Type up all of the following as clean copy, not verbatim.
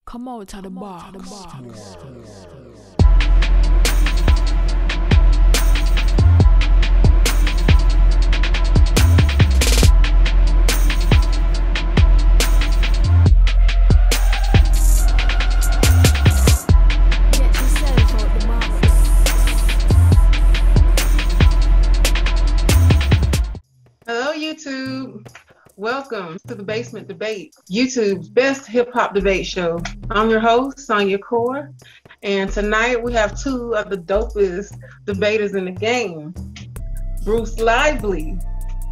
Come out of the box. Hello, YouTube. Welcome to the Basement Debate, YouTube's best hip-hop debate show. I'm your host, Sonya Core, and tonight we have two of the dopest debaters in the game, brucelively,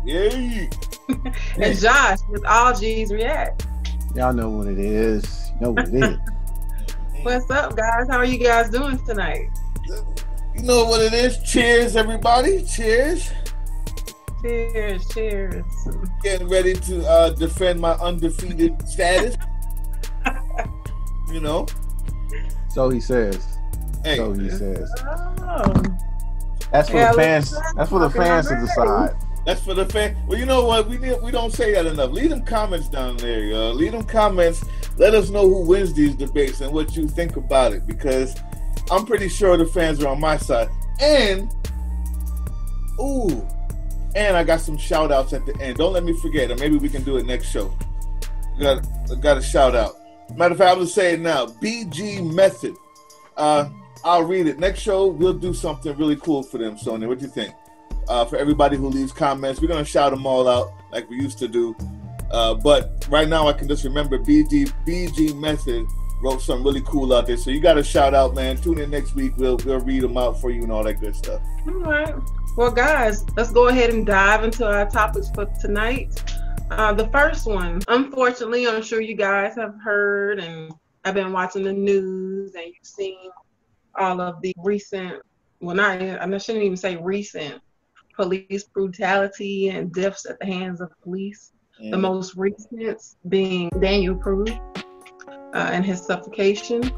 yay, and Josh with All G's React. Y'all know what it is. You know what it is. What's up, guys? How are you guys doing tonight? You know what it is. Cheers, everybody. Cheers. Cheers, cheers. Getting ready to defend my undefeated status. You know. So he says. Hey. So he says. Oh. That's for the fans. That's for the fans to decide. That's for the fans. Well, you know what? We don't say that enough. Leave them comments down there, y'all. Leave them comments. Let us know who wins these debates and what you think about it, because I'm pretty sure the fans are on my side. And I got some shout outs at the end. Don't let me forget, or maybe we can do it next show. I got a shout out. Matter of fact, I'm going to say it now. BG Method. I'll read it. Next show, we'll do something really cool for them, Sonia. What do you think? For everybody who leaves comments, we're going to shout them all out like we used to do. But right now, I can just remember BG Method wrote something really cool out there. So you got a shout out, man. Tune in next week. We'll read them out for you and all that good stuff. All right. Well, guys, let's go ahead and dive into our topics for tonight. The first one, unfortunately, I'm sure you guys have heard, and I've been watching the news, and you've seen all of the recent, I shouldn't even say recent, police brutality and deaths at the hands of police. The most recent being Daniel Prude and his suffocation.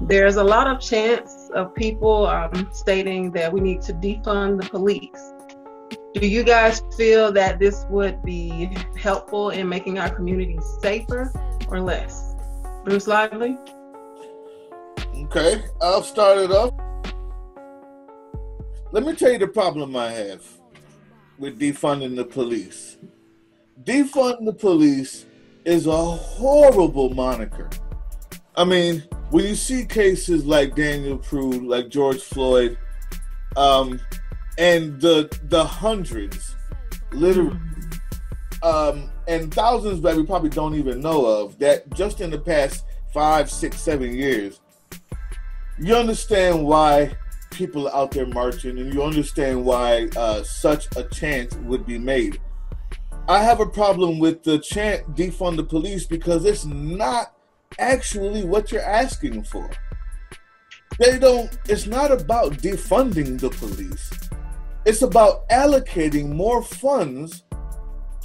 There's a lot of chance of people stating that we need to defund the police. Do you guys feel that this would be helpful in making our communities safer or less? Brucelively? Okay, I'll start it off. Let me tell you the problem I have with defunding the police. Defund the police is a horrible moniker. I mean, when you see cases like Daniel Prude, like George Floyd, and the hundreds, literally, and thousands that we probably don't even know of, that just in the past 5, 6, 7 years, you understand why people are out there marching, and you understand why such a chant would be made. I have a problem with the chant defund the police because it's not actually what you're asking for. It's not about defunding the police. It's about allocating more funds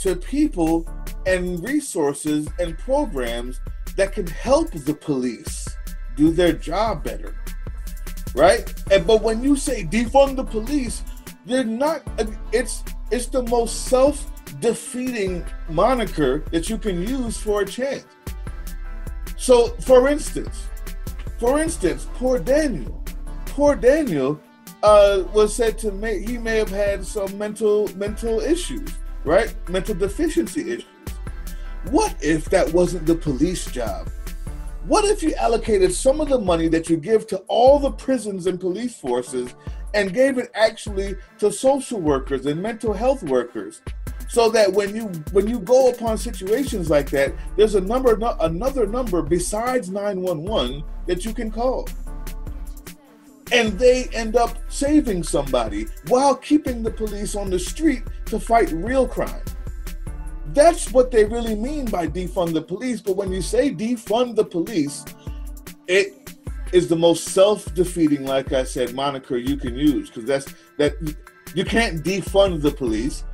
to people and resources and programs that can help the police do their job better, right? But when you say defund the police, you're not. It's the most self-defeating moniker that you can use for a chant. So, for instance, poor Daniel was said to he may have had some mental issues, right? Mental deficiency issues. What if that wasn't the police job? What if you allocated some of the money that you give to all the prisons and police forces and gave it actually to social workers and mental health workers? So that when you go upon situations like that, there's another number besides 911 that you can call. And they end up saving somebody while keeping the police on the street to fight real crime. That's what they really mean by defund the police. But when you say defund the police, it is the most self-defeating, like I said, moniker you can use, because you can't defund the police.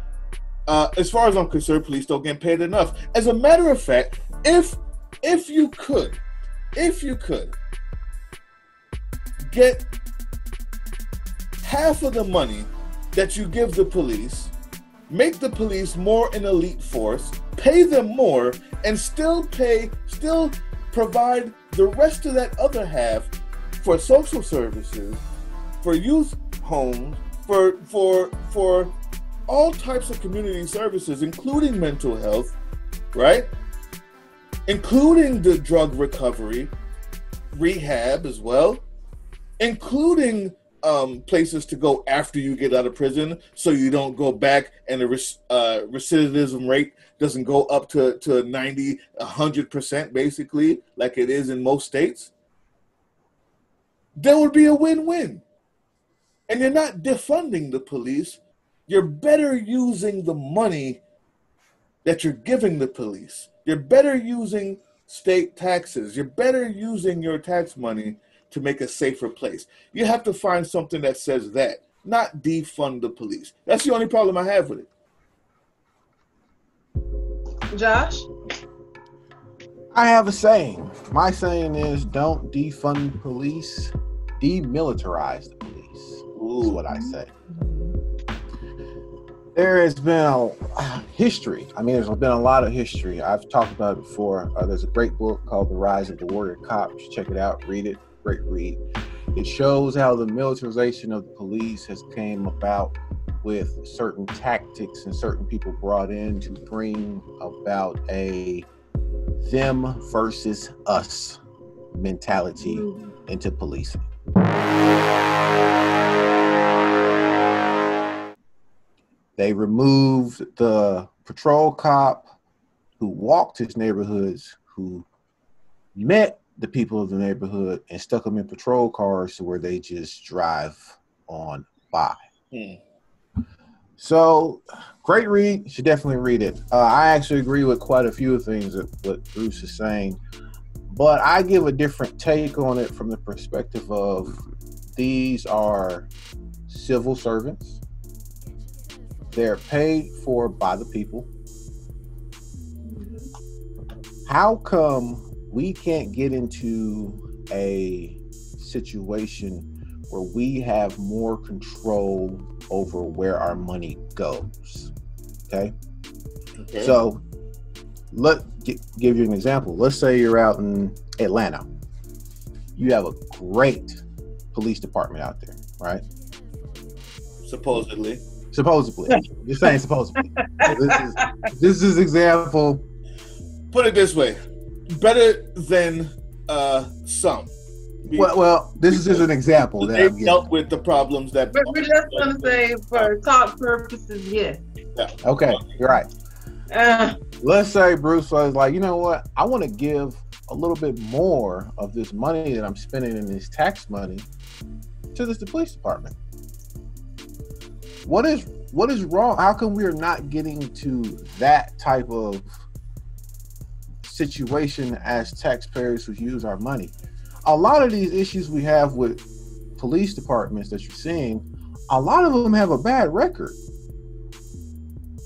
As far as I'm concerned, police don't get paid enough. As a matter of fact, if you could get half of the money that you give the police, make the police more an elite force, pay them more, and still provide the rest of that other half for social services, for youth homes, for all types of community services, including mental health, right? Including the drug recovery, rehab as well, including places to go after you get out of prison so you don't go back and the recidivism rate doesn't go up to 90, 100% basically, like it is in most states. There would be a win-win. And you're not defunding the police. You're better using the money that you're giving the police. You're better using state taxes. You're better using your tax money to make a safer place. You have to find something that says that, not defund the police. That's the only problem I have with it. Josh? I have a saying. My saying is, don't defund the police, demilitarize the police. Is what I say. There has been a history. I mean, there's been a lot of history. I've talked about it before. There's a great book called The Rise of the Warrior Cop. You should check it out. Read it. Great read. It shows how the militarization of the police has came about with certain tactics and certain people brought in to bring about a them versus us mentality into policing. They removed the patrol cop who walked his neighborhoods, who met the people of the neighborhood and stuck them in patrol cars to where they just drive on by. So, great read. You should definitely read it. I actually agree with quite a few of things that what Bruce is saying, but I give a different take on it from the perspective of these are civil servants. They're paid for by the people. How come we can't get into a situation where we have more control over where our money goes? Okay. So give you an example. Let's say you're out in Atlanta. You have a great police department out there, right? Supposedly. Just saying supposedly. This is example. Put it this way. Better than some. Well, this is just an example. They've dealt with the problems that... But we're just going to say, for talk purposes, yes. Yeah. Okay, you're right. Let's say Bruce was like, you know what? I want to give a little bit more of this money that I'm spending in this tax money to the police department. What is wrong? How come we are not getting to that type of situation as taxpayers who use our money? A lot of these issues we have with police departments that you're seeing, a lot of them have a bad record.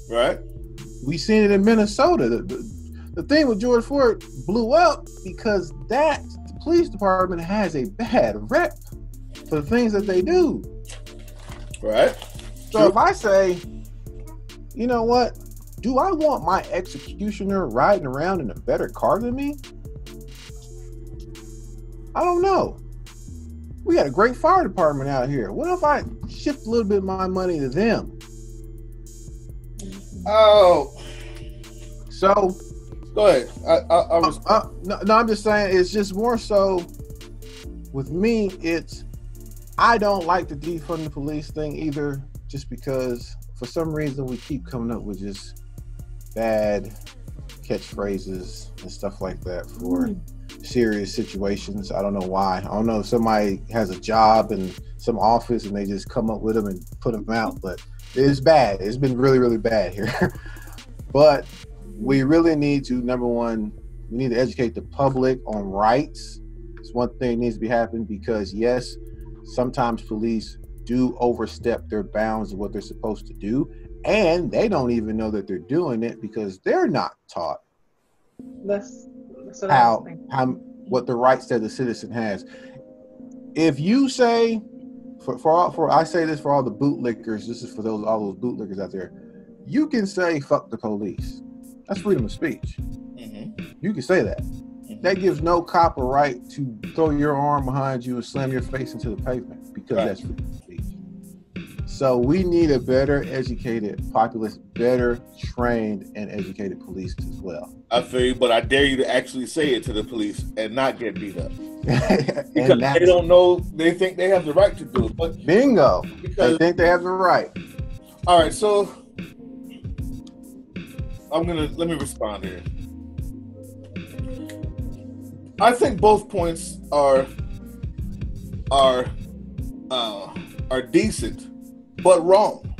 Right. We seen it in Minnesota. The thing with George Floyd blew up because the police department has a bad rep for the things that they do. Right. So if I say, you know what, do I want my executioner riding around in a better car than me? I don't know. We got a great fire department out here. What if I shift a little bit of my money to them? Oh. So. Go ahead. No, I'm just saying it's just more so with me, I don't like the defund the police thing either, just because for some reason we keep coming up with just bad catchphrases and stuff like that for serious situations. I don't know why. I don't know if somebody has a job in some office and they just come up with them and put them out, but it's bad. It's been really, really bad here. But we really need to, number one, we need to educate the public on rights. It's one thing that needs to be happening because, yes, sometimes police do overstep their bounds of what they're supposed to do, and they don't even know that they're doing it because they're not taught what the rights that the citizen has. If you say, I say this for all the bootlickers, this is for all those bootlickers out there, you can say fuck the police. That's freedom of speech. Mm-hmm. You can say that. Mm-hmm. that gives no cop a right to throw your arm behind you and slam your face into the pavement, because that's free speech. So we need a better educated populace, better trained and educated police as well. I feel you, but I dare you to actually say it to the police and not get beat up. Because they don't know, they think they have the right to do it. But bingo. They think they have the right. All right, so let me respond here. I think both points are decent, but wrong.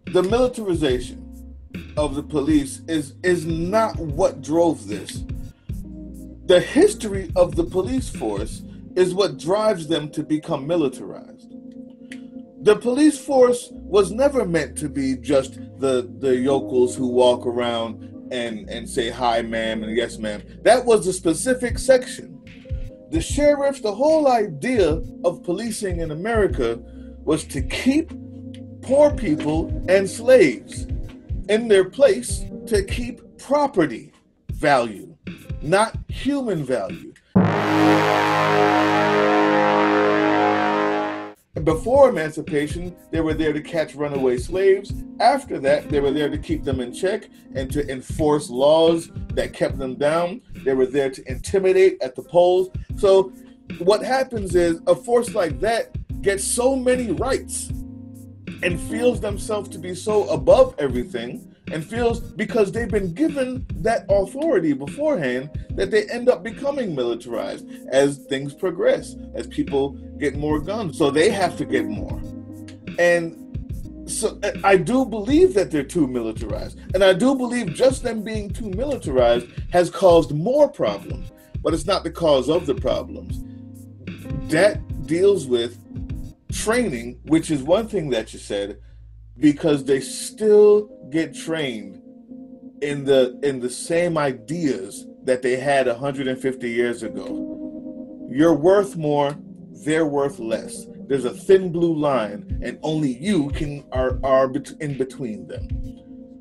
The militarization of the police is not what drove this. The history of the police force is what drives them to become militarized. The police force was never meant to be just the yokels who walk around and say hi ma'am and yes ma'am. That was a specific section. The sheriffs, the whole idea of policing in America was to keep poor people and slaves in their place, to keep property value, not human value. Before emancipation, they were there to catch runaway slaves. After that, they were there to keep them in check and to enforce laws that kept them down. They were there to intimidate at the polls. So what happens is a force like that gets so many rights and feels themselves to be so above everything, and feels, because they've been given that authority beforehand, that they end up becoming militarized as things progress, as people get more guns. So they have to get more. And so I do believe that they're too militarized. And I do believe just them being too militarized has caused more problems. But it's not the cause of the problems. That deals with training, which is one thing that you said, because they still get trained in the same ideas that they had 150 years ago. You're worth more, they're worth less. There's a thin blue line, and only you are in between them,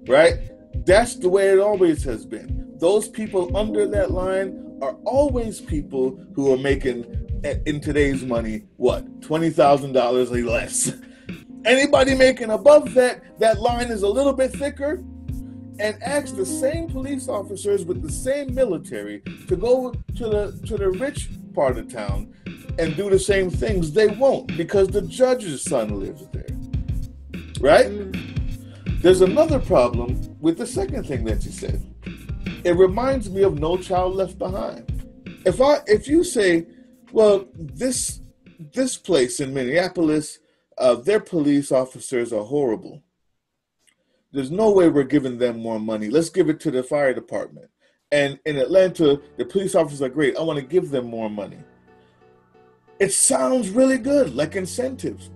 right? That's the way it always has been. Those people under that line are always people who are making, in today's money, what, $20,000 or less. Anybody making above that line is a little bit thicker, and ask the same police officers with the same military to go to the rich part of town and do the same things. They won't, because the judge's son lives there, right? There's another problem with the second thing that you said. It reminds me of No Child Left Behind. If you say, well, this place in Minneapolis, their police officers are horrible. There's no way we're giving them more money. Let's give it to the fire department. And in Atlanta, the police officers are great. I want to give them more money. It sounds really good, like incentives.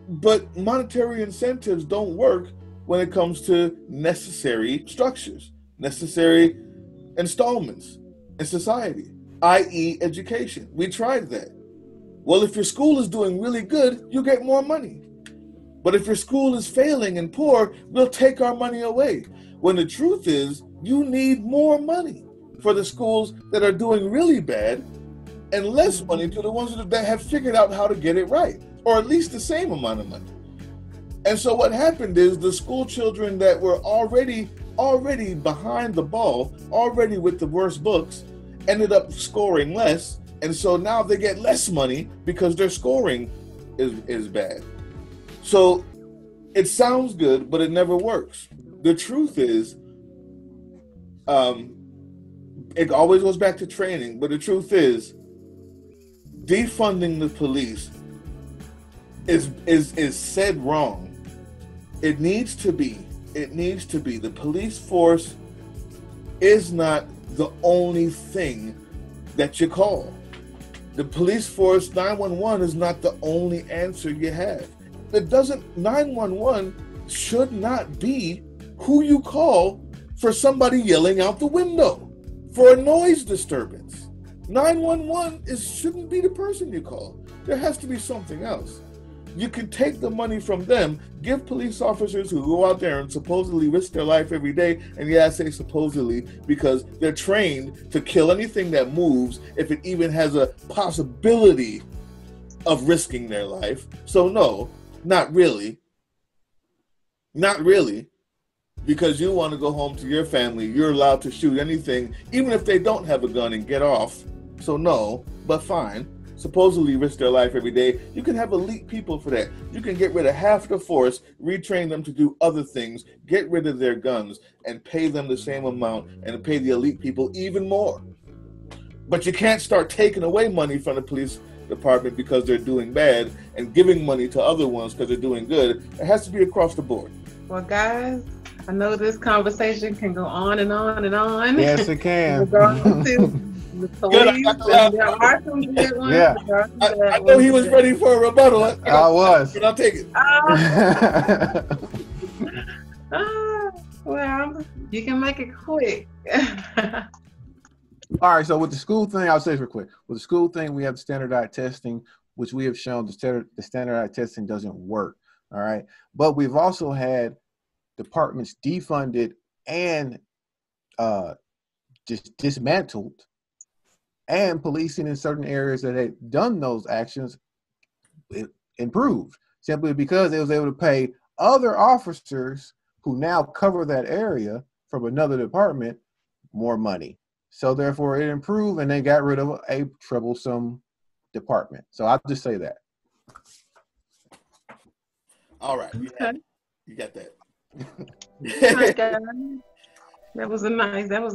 But monetary incentives don't work when it comes to necessary structures, necessary installments in society, i.e. education. We tried that. Well, if your school is doing really good, you get more money. But if your school is failing and poor, we'll take our money away. When the truth is, you need more money for the schools that are doing really bad, and less money to the ones that have figured out how to get it right, or at least the same amount of money. And so what happened is the school children that were already behind the ball, already with the worst books, ended up scoring less. And so now they get less money because their scoring is bad. So it sounds good, but it never works. The truth is, it always goes back to training, but the truth is, defunding the police is said wrong. It needs to be. The police force is not the only thing that you call. The police force, 911, is not the only answer you have. 911 should not be who you call for somebody yelling out the window, for a noise disturbance. 911 shouldn't be the person you call. There has to be something else. You can take the money from them, give police officers who go out there and supposedly risk their life every day, and yeah, I say supposedly because they're trained to kill anything that moves if it even has a possibility of risking their life. So no, not really. Not really. Because you want to go home to your family, you're allowed to shoot anything, even if they don't have a gun, and get off. So no, but fine. Supposedly risk their life every day. You can have elite people for that. You can get rid of half the force, retrain them to do other things, get rid of their guns, and pay them the same amount, and pay the elite people even more. But you can't start taking away money from the police department because they're doing bad and giving money to other ones because they're doing good. It has to be across the board. Well, guys, I know this conversation can go on and on and on. Yes, it can. The police, there are some good ones. Yeah. I know he was ready for a rebuttal. I was. But I'll take it. Well, you can make it quick. All right, so with the school thing, I'll say this real quick. With the school thing, we have standardized testing, which we have shown the standardized testing doesn't work. All right, but we've also had departments defunded and just dismantled, and policing in certain areas that had done those actions improved simply because they was able to pay other officers who now cover that area from another department more money. So therefore it improved and they got rid of a troublesome department. So I'll just say that. All right. Okay. You got that. That was a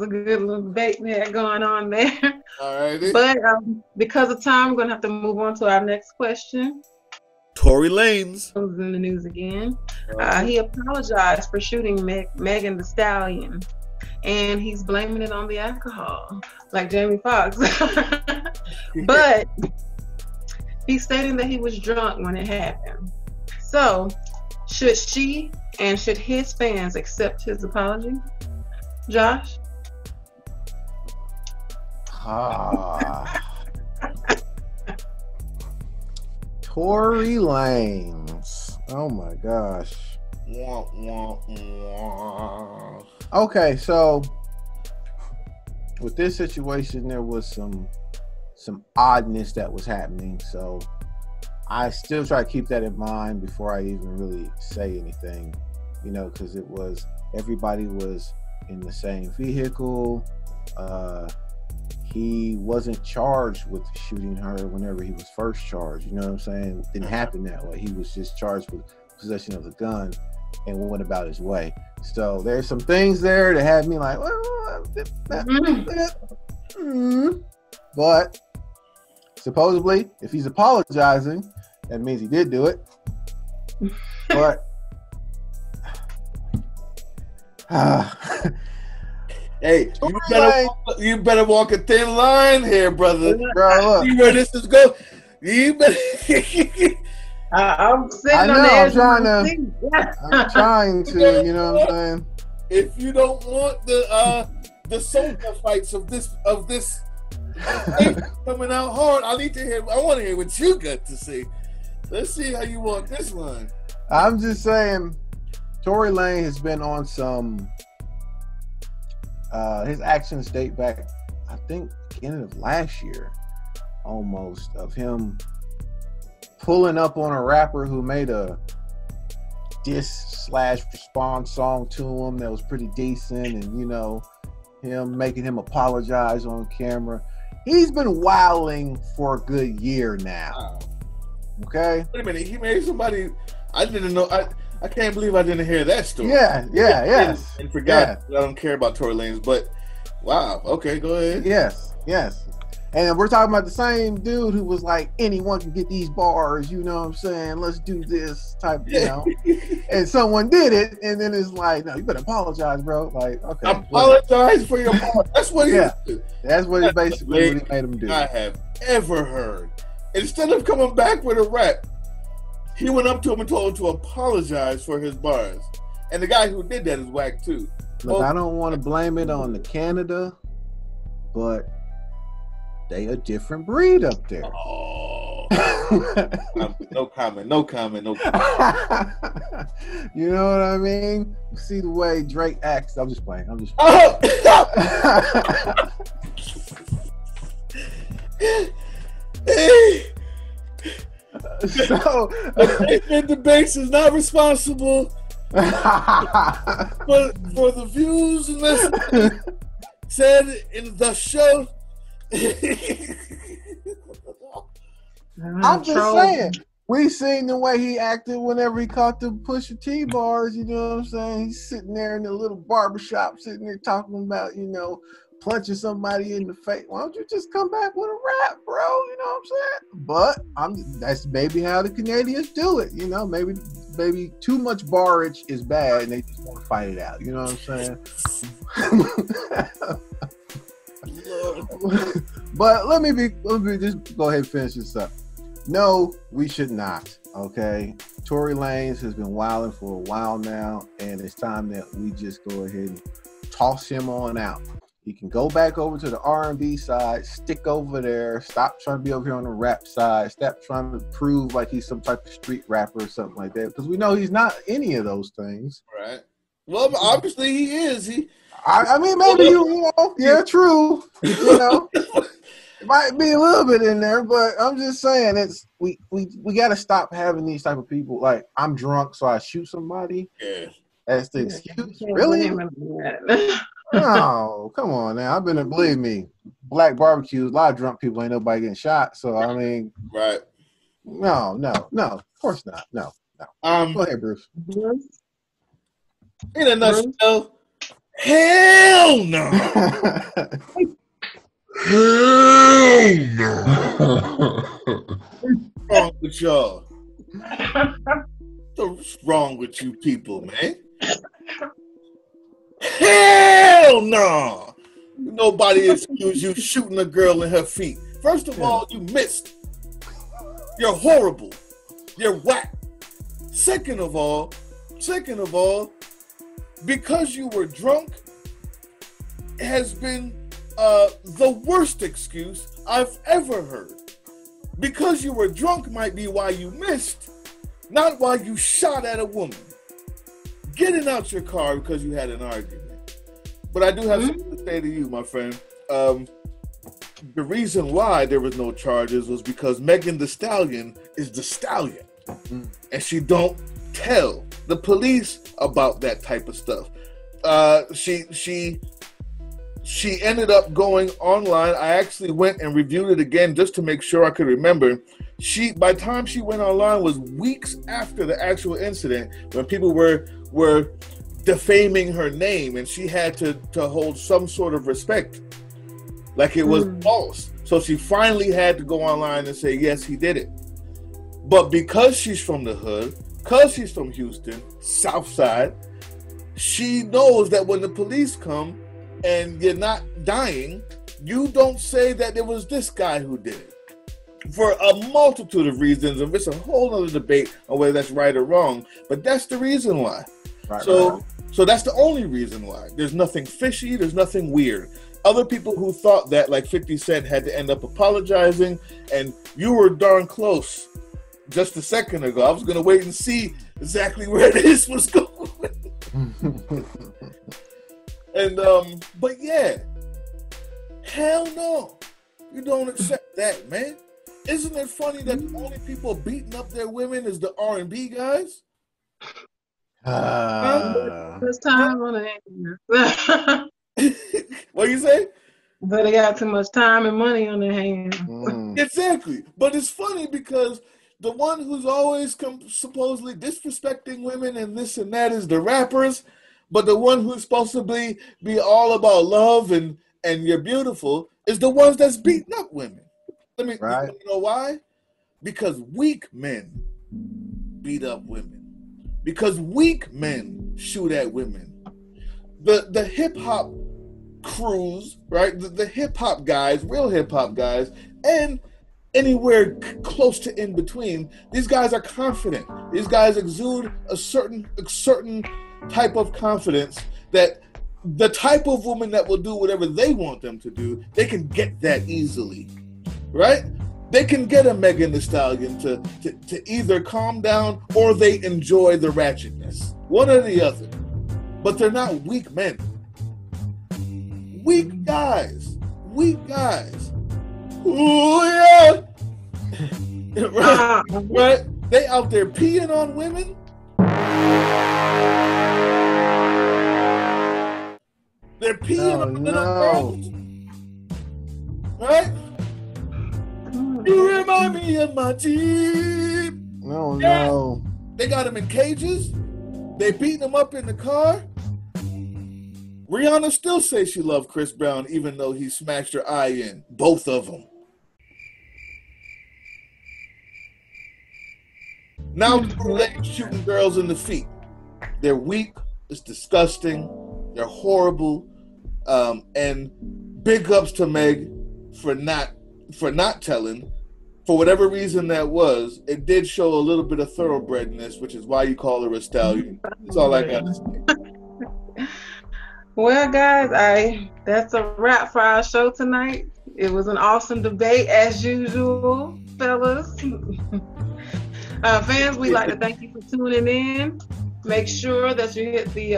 good little debate we had going on there. All right. But because of time, we're going to have to move on to our next question. Tory Lanez Was in the news again. He apologized for shooting Megan Thee Stallion, and he's blaming it on the alcohol, like Jamie Foxx. But he's stating that he was drunk when it happened. So, should she and should his fans accept his apology? Josh? Tory Lanez. Oh my gosh. Okay, so with this situation, there was some oddness that was happening. So I still try to keep that in mind before I even really say anything, because everybody was in the same vehicle. He wasn't charged with shooting her whenever he was first charged. You know what I'm saying? It didn't happen that way. He was just charged with possession of the gun and went about his way. So there's some things there that had me like, but supposedly, if he's apologizing, that means he did do it. But hey, you better walk a thin line here, brother. Bro, see where this is going. You better. I'm sitting I know, on the edge I'm trying to, you know what I'm saying? If you don't want the soda fights of this coming out hard, I want to hear what you got to say. Let's see how you walk this line. I'm just saying, Tory Lanez has been on some. His actions date back, I think, beginning of last year, almost, of him pulling up on a rapper who made a diss/response song to him that was pretty decent, and him making him apologize on camera. He's been wilding for a good year now. Wow. Okay. Wait a minute, he made somebody. I didn't know. I can't believe I didn't hear that story. Yes. And forgot that I don't care about Tory Lanez, but wow. Okay, go ahead. Yes. And we're talking about the same dude who was like, anyone can get these bars, you know what I'm saying? Let's do this type, And someone did it, and then it's like, no, you better apologize, bro. Like, okay. Apologize for your part. That's what he did. That's what he basically what he made him do. I have ever heard. Instead of coming back with a rap, he went up to him and told him to apologize for his bars. And the guy who did that is whack too. Look, I don't want to blame it on the Canada, but they a different breed up there. Oh, No. No comment. You know what I mean? See the way Drake acts. I'm just playing. Oh! Hey. So The base is not responsible for the views and lessons said in the show. I'm just saying, we seen the way he acted whenever he caught the Pusha T bars, you know what I'm saying? He's sitting there in the little barbershop, sitting there talking about, punching somebody in the face. Why don't you just come back with a rap, bro? You know what I'm saying? But that's maybe how the Canadians do it, maybe too much barrage is bad and they just want to fight it out, you know what I'm saying? But let me just go ahead and finish this up. No, we should not. Okay, Tory Lanez has been wilding for a while now, and it's time that we just go ahead and toss him on out. He can go back over to the R&B side, stick over there, stop trying to be over here on the rap side, stop trying to prove like he's some type of street rapper or something like that, because we know he's not any of those things. Right. Well, obviously he is. I mean, maybe yeah, true. It might be a little bit in there, but I'm just saying we got to stop having these type of people. Like, I'm drunk, so I shoot somebody. Yeah. That's the excuse. Really? No, come on now. Believe me, black barbecues, a lot of drunk people, ain't nobody getting shot. So I mean, right? No, of course not. No. Go ahead, Bruce. In a nutshell, hell no. Hell no. What's wrong with y'all? What's wrong with you people, man? Hell no. Nobody excuse you shooting a girl in her feet. First of all, you missed. You're horrible. You're whack. Second of all, because you were drunk has been the worst excuse I've ever heard. Because you were drunk might be why you missed, not why you shot at a woman. Getting out your car because you had an argument. But I do have something to say to you, my friend. The reason why there was no charges was because Megan Thee Stallion is the Stallion. And she don't tell the police about that type of stuff. She ended up going online. I actually went and reviewed it again just to make sure I could remember. By the time she went online was weeks after the actual incident when people were defaming her name, and she had to hold some sort of respect, like it was false. So she finally had to go online and say, yes, he did it. But because she's from the hood, because she's from Houston, South Side, she knows that when the police come and you're not dying, you don't say that it was this guy who did it. For a multitude of reasons, and it's a whole other debate on whether that's right or wrong, but that's the reason why. So that's the only reason why. There's nothing fishy, there's nothing weird. Other people who thought that, like 50 Cent, had to end up apologizing, and you were darn close just a second ago. I was going to wait and see exactly where this was going. And, but yeah, hell no. You don't accept that, man. Isn't it funny that the only people beating up their women is the R&B guys? There's time on the hands. What you say? But they got too much time and money on their hands. Exactly. But it's funny because the one who's always supposedly disrespecting women and this and that is the rappers, but the one who's supposed to be all about love and you're beautiful is the ones that's beating up women. You know why? Because weak men beat up women. Because weak men shoot at women. The hip-hop crews, right? The hip-hop guys, real hip-hop guys, and anywhere close to in between, these guys are confident. These guys exude a certain type of confidence that the type of woman that will do whatever they want them to do, they can get that easily, right? They can get a Megan Thee Stallion to either calm down or they enjoy the ratchetness. One or the other. But they're not weak men. Weak guys. Weak guys. Ooh, yeah. Right? They out there peeing on women. They're peeing on little girls. Right? You remind me of my Jeep. No. They got them in cages. They beating them up in the car. Rihanna still says she loved Chris Brown even though he smashed her eye in. Both of them. Now they're shooting girls in the feet. They're weak. It's disgusting. They're horrible. And big ups to Meg for not telling. For whatever reason that was, it did show a little bit of thoroughbredness, which is why you call her a stallion. That's all I got to say. Well, guys, that's a wrap for our show tonight. It was an awesome debate as usual, fellas. Fans, we'd like to thank you for tuning in. Make sure that you hit the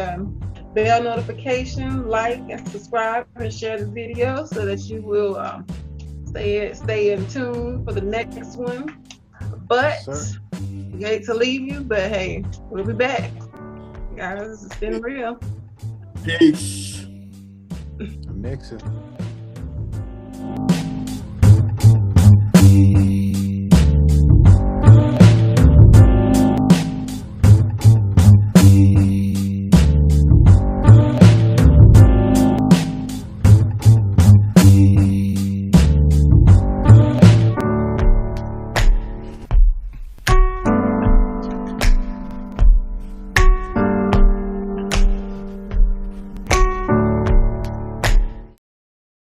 bell notification, like and subscribe, and share the video so that you will stay in tune for the next one. But we hate to leave you, but hey, we'll be back. Guys, it's been real. Peace. Mix it.